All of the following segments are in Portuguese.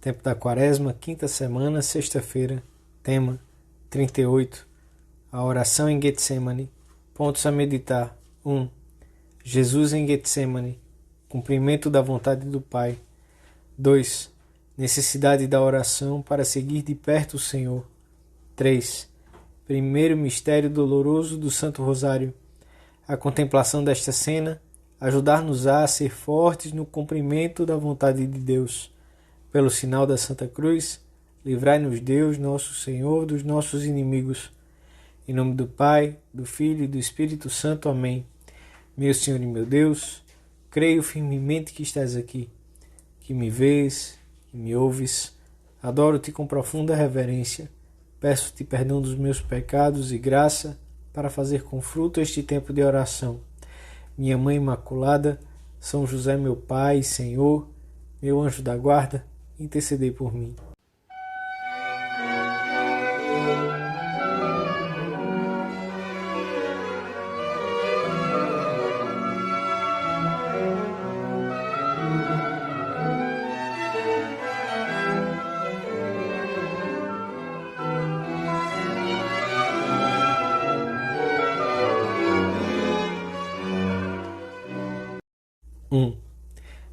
Tempo da Quaresma, quinta semana, sexta-feira. Tema 38. A oração em Getsemane. Pontos a meditar. 1. Jesus em Getsemane. Cumprimento da vontade do Pai. 2. Necessidade da oração para seguir de perto o Senhor. 3. Primeiro mistério doloroso do Santo Rosário. A contemplação desta cena ajudar-nos-á a ser fortes no cumprimento da vontade de Deus. Pelo sinal da Santa Cruz, livrai-nos Deus, nosso Senhor, dos nossos inimigos. Em nome do Pai, do Filho e do Espírito Santo. Amém. Meu Senhor e meu Deus, creio firmemente que estás aqui, que me vês, que me ouves. Adoro-te com profunda reverência. Peço-te perdão dos meus pecados e graça para fazer com fruto este tempo de oração. Minha Mãe Imaculada, São José, meu Pai e Senhor, meu anjo da guarda, intercedei por mim.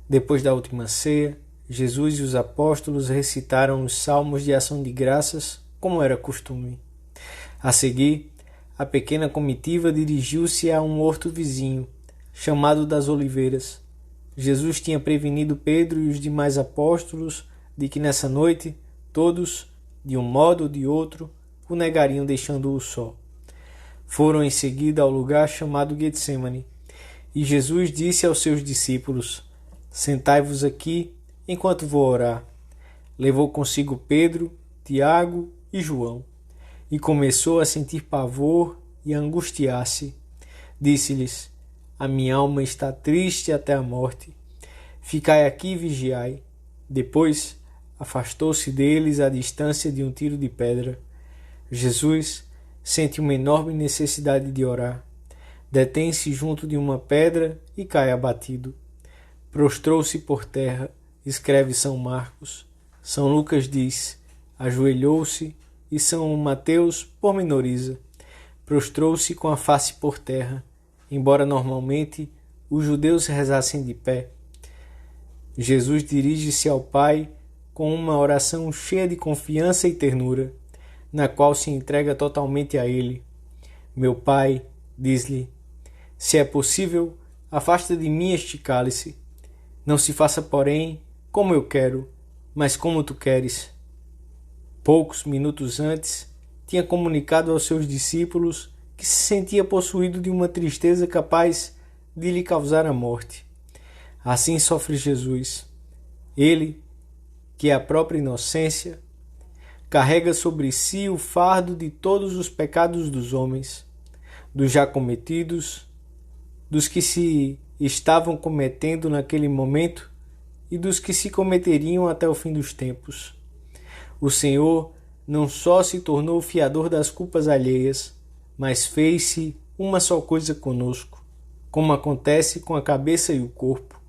Depois da última ceia, Jesus e os apóstolos recitaram os salmos de ação de graças, como era costume. A seguir, a pequena comitiva dirigiu-se a um horto vizinho, chamado das Oliveiras. Jesus tinha prevenido Pedro e os demais apóstolos de que nessa noite todos, de um modo ou de outro, o negariam deixando-o só. Foram em seguida ao lugar chamado Getsemane, e Jesus disse aos seus discípulos: Sentai-vos aqui enquanto vou orar. Levou consigo Pedro, Tiago e João, e começou a sentir pavor e a angustiar-se. Disse-lhes: A minha alma está triste até a morte. Ficai aqui e vigiai. Depois afastou-se deles à distância de um tiro de pedra. Jesus sente uma enorme necessidade de orar. Detém-se junto de uma pedra e cai abatido. Prostrou-se por terra, escreve São Marcos. São Lucas diz: ajoelhou-se, e São Mateus pormenoriza: prostrou-se com a face por terra, embora normalmente os judeus rezassem de pé. Jesus dirige-se ao Pai com uma oração cheia de confiança e ternura, na qual se entrega totalmente a Ele. Meu Pai, diz-lhe, se é possível, afasta de mim este cálice. Não se faça, porém, como eu quero, mas como tu queres. Poucos minutos antes, tinha comunicado aos seus discípulos que se sentia possuído de uma tristeza capaz de lhe causar a morte. Assim sofre Jesus. Ele, que é a própria inocência, carrega sobre si o fardo de todos os pecados dos homens, dos já cometidos, dos que se estavam cometendo naquele momento e dos que se cometeriam até o fim dos tempos. O Senhor não só se tornou fiador das culpas alheias, mas fez-se uma só coisa conosco, como acontece com a cabeça e o corpo.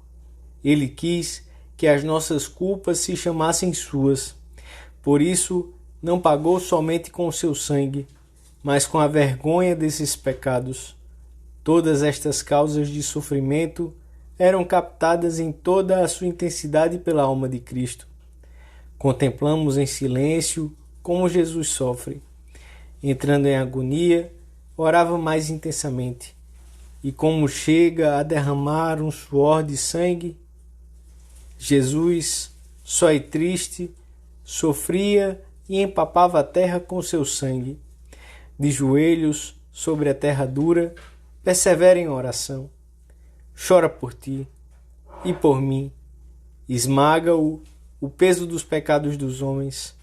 Ele quis que as nossas culpas se chamassem suas. Por isso, não pagou somente com o seu sangue, mas com a vergonha desses pecados. Todas estas causas de sofrimento eram captadas em toda a sua intensidade pela alma de Cristo. Contemplamos em silêncio como Jesus sofre. Entrando em agonia, orava mais intensamente. E como chega a derramar um suor de sangue, Jesus, só e triste, sofria e empapava a terra com seu sangue. De joelhos sobre a terra dura, persevera em oração. Chora por ti e por mim. Esmaga-o o peso dos pecados dos homens.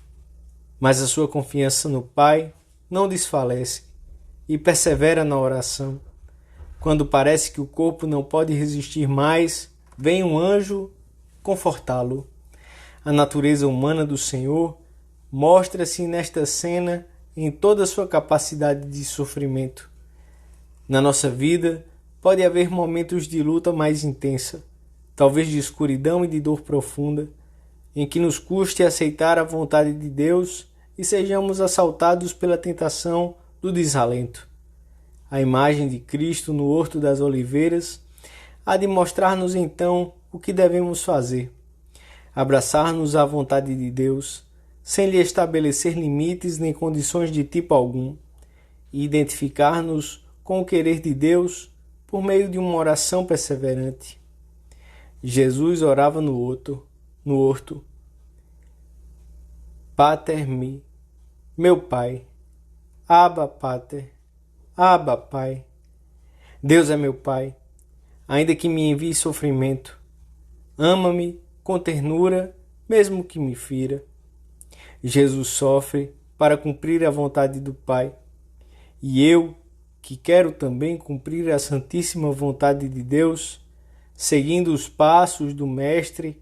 Mas a sua confiança no Pai não desfalece e persevera na oração. Quando parece que o corpo não pode resistir mais, vem um anjo confortá-lo. A natureza humana do Senhor mostra-se nesta cena em toda a sua capacidade de sofrimento. Na nossa vida, pode haver momentos de luta mais intensa, talvez de escuridão e de dor profunda, em que nos custe aceitar a vontade de Deus e sejamos assaltados pela tentação do desalento. A imagem de Cristo no Horto das Oliveiras há de mostrar-nos então o que devemos fazer. Abraçar-nos à vontade de Deus, sem lhe estabelecer limites nem condições de tipo algum, e identificar-nos com o querer de Deus por meio de uma oração perseverante. Jesus orava no horto. Pater mi, meu Pai. Abba, Pater. Abba, Pai. Deus é meu Pai, ainda que me envie sofrimento. Ama-me com ternura, mesmo que me fira. Jesus sofre para cumprir a vontade do Pai. E eu, que quero também cumprir a santíssima vontade de Deus, seguindo os passos do Mestre,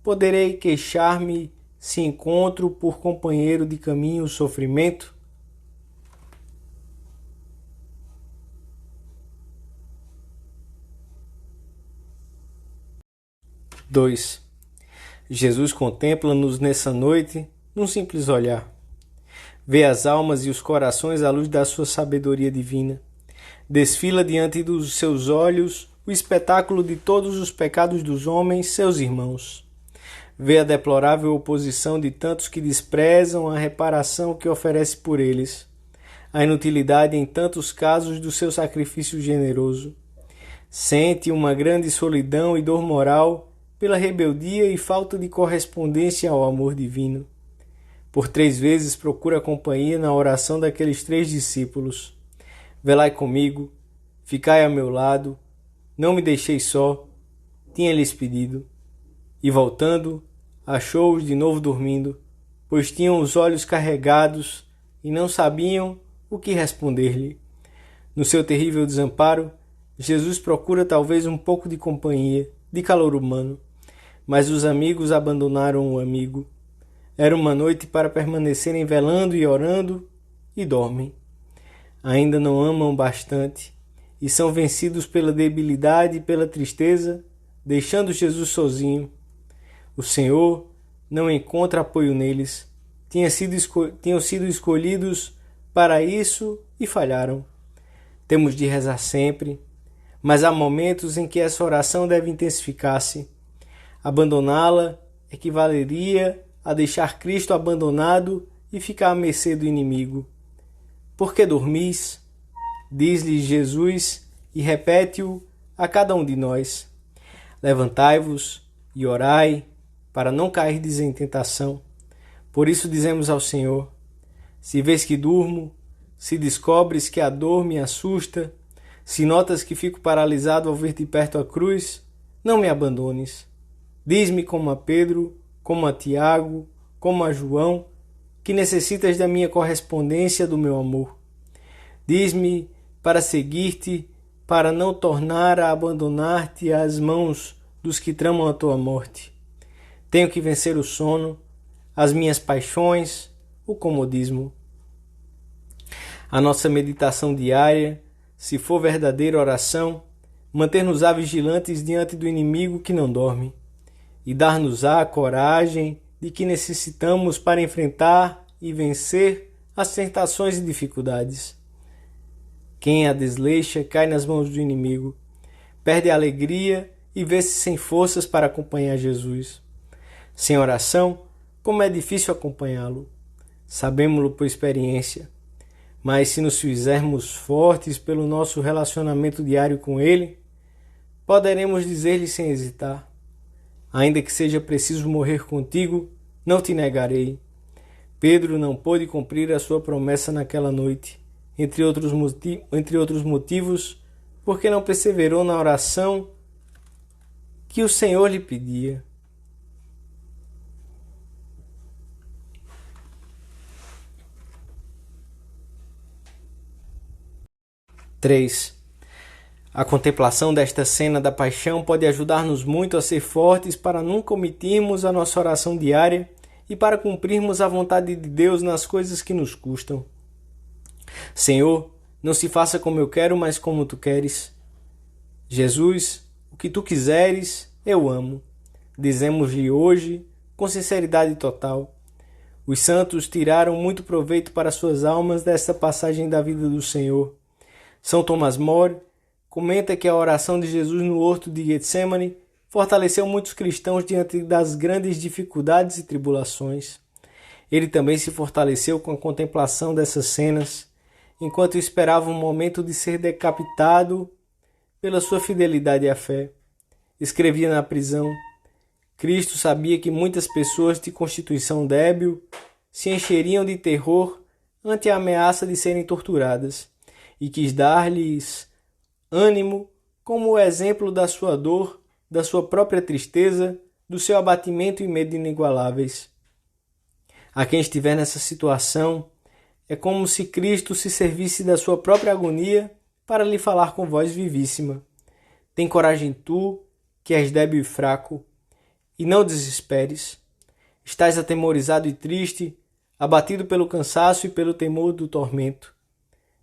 poderei queixar-me se encontro por companheiro de caminho o sofrimento? Dois. Jesus contempla-nos nessa noite num simples olhar. Vê as almas e os corações à luz da sua sabedoria divina. Desfila diante dos seus olhos o espetáculo de todos os pecados dos homens, seus irmãos. Vê a deplorável oposição de tantos que desprezam a reparação que oferece por eles, a inutilidade em tantos casos do seu sacrifício generoso. Sente uma grande solidão e dor moral pela rebeldia e falta de correspondência ao amor divino. Por 3 vezes procura companhia na oração daqueles 3 discípulos. Velai comigo, ficai a meu lado, não me deixeis só, tinha-lhes pedido. E voltando, achou-os de novo dormindo, pois tinham os olhos carregados e não sabiam o que responder-lhe. No seu terrível desamparo, Jesus procura talvez um pouco de companhia, de calor humano, mas os amigos abandonaram o amigo. Era uma noite para permanecerem velando e orando, e dormem. Ainda não amam bastante, e são vencidos pela debilidade e pela tristeza, deixando Jesus sozinho. O Senhor não encontra apoio neles. Tinham sido escolhidos para isso e falharam. Temos de rezar sempre, mas há momentos em que essa oração deve intensificar-se. Abandoná-la equivaleria a deixar Cristo abandonado e ficar à mercê do inimigo. Por que dormis? Diz-lhe Jesus e repete-o a cada um de nós. Levantai-vos e orai, para não cairdes em tentação. Por isso dizemos ao Senhor: se vês que durmo, se descobres que a dor me assusta, se notas que fico paralisado ao ver de perto a cruz, não me abandones. Diz-me como a Pedro, como a Tiago, como a João, que necessitas da minha correspondência, do meu amor. Diz-me para seguir-te, para não tornar a abandonar-te às mãos dos que tramam a tua morte. Tenho que vencer o sono, as minhas paixões, o comodismo. A nossa meditação diária, se for verdadeira oração, manter-nos-á vigilantes diante do inimigo que não dorme, e dar-nos-á a coragem de que necessitamos para enfrentar e vencer as tentações e dificuldades. Quem a desleixa cai nas mãos do inimigo, perde a alegria e vê-se sem forças para acompanhar Jesus. Sem oração, como é difícil acompanhá-lo. Sabemo-lo por experiência. Mas se nos fizermos fortes pelo nosso relacionamento diário com Ele, poderemos dizer-lhe sem hesitar: ainda que seja preciso morrer contigo, não te negarei. Pedro não pôde cumprir a sua promessa naquela noite, entre outros motivos, porque não perseverou na oração que o Senhor lhe pedia. Três. A contemplação desta cena da paixão pode ajudar-nos muito a ser fortes para nunca omitirmos a nossa oração diária e para cumprirmos a vontade de Deus nas coisas que nos custam. Senhor, não se faça como eu quero, mas como tu queres. Jesus, o que tu quiseres, eu amo. Dizemos-lhe hoje, com sinceridade total. Os santos tiraram muito proveito para suas almas desta passagem da vida do Senhor. São Tomás More comenta que a oração de Jesus no horto de Getsemane fortaleceu muitos cristãos diante das grandes dificuldades e tribulações. Ele também se fortaleceu com a contemplação dessas cenas, enquanto esperava um momento de ser decapitado pela sua fidelidade à fé. Escrevia na prisão: Cristo sabia que muitas pessoas de constituição débil se encheriam de terror ante a ameaça de serem torturadas, e quis dar-lhes ânimo como o exemplo da sua dor, da sua própria tristeza, do seu abatimento e medo inigualáveis. A quem estiver nessa situação, é como se Cristo se servisse da sua própria agonia para lhe falar com voz vivíssima. Tem coragem tu, que és débil e fraco, e não desesperes. Estás atemorizado e triste, abatido pelo cansaço e pelo temor do tormento.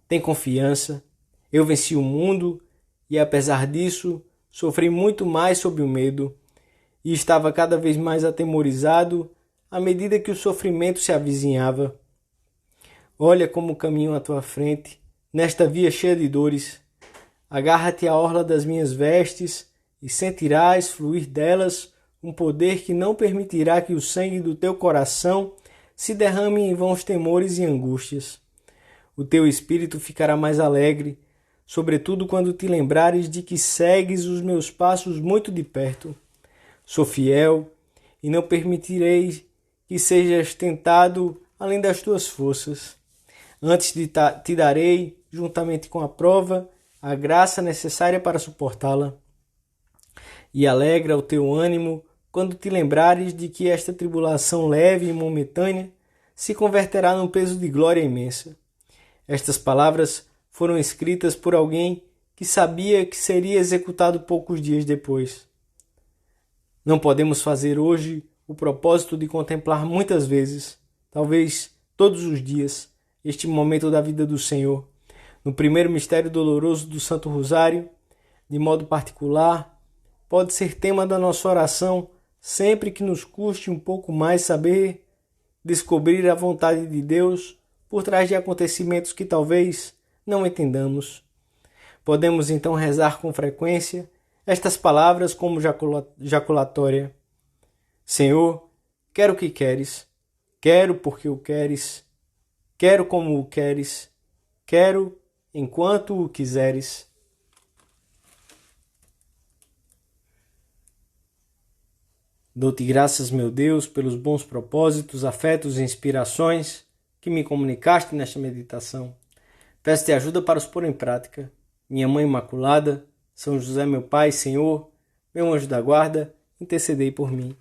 Tem confiança. Eu venci o mundo e, apesar disso, sofri muito mais sob o medo e estava cada vez mais atemorizado à medida que o sofrimento se avizinhava. Olha como caminho à tua frente, nesta via cheia de dores. Agarra-te à orla das minhas vestes e sentirás fluir delas um poder que não permitirá que o sangue do teu coração se derrame em vãos temores e angústias. O teu espírito ficará mais alegre, sobretudo quando te lembrares de que segues os meus passos muito de perto. Sou fiel e não permitirei que sejas tentado além das tuas forças. Antes te darei, juntamente com a prova, a graça necessária para suportá-la. E alegra o teu ânimo quando te lembrares de que esta tribulação leve e momentânea se converterá num peso de glória imensa. Estas palavras foram escritas por alguém que sabia que seria executado poucos dias depois. Não podemos fazer hoje o propósito de contemplar muitas vezes, talvez todos os dias, este momento da vida do Senhor, no primeiro mistério doloroso do Santo Rosário, de modo particular, pode ser tema da nossa oração sempre que nos custe um pouco mais saber descobrir a vontade de Deus por trás de acontecimentos que talvez não entendamos. Podemos então rezar com frequência estas palavras como jaculatória. Senhor, quero o que queres, quero porque o queres, quero como o queres, quero enquanto o quiseres. Dou-te graças, meu Deus, pelos bons propósitos, afetos e inspirações que me comunicaste nesta meditação. Peço-te ajuda para os pôr em prática. Minha Mãe Imaculada, São José, meu Pai, Senhor, meu anjo da guarda, intercedei por mim.